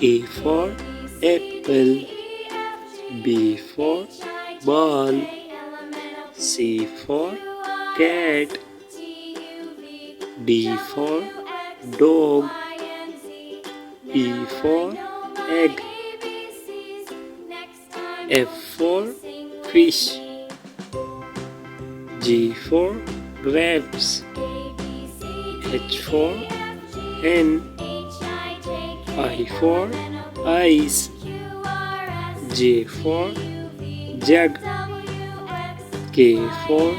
A for apple, B for ball, C for cat, D for dog, E for egg, F for fish, G for grapes, H for hen, I for ice, J for jug, K for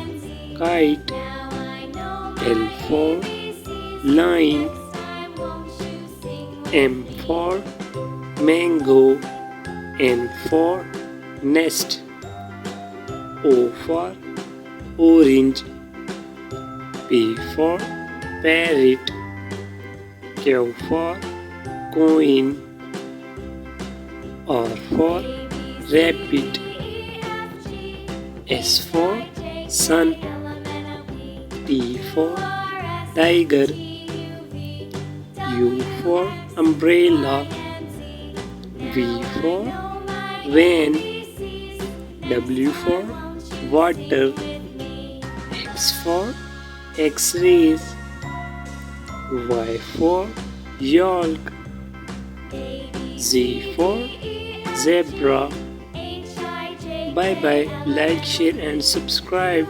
kite, L for line, M for mango, N for nest, O for orange, P for parrot, Q for coin, R for rabbit, S for sun, T for tiger, U for umbrella, V for van, W for water, X for X-rays, Y for yolk, Z for zebra. Bye bye, like, share and subscribe.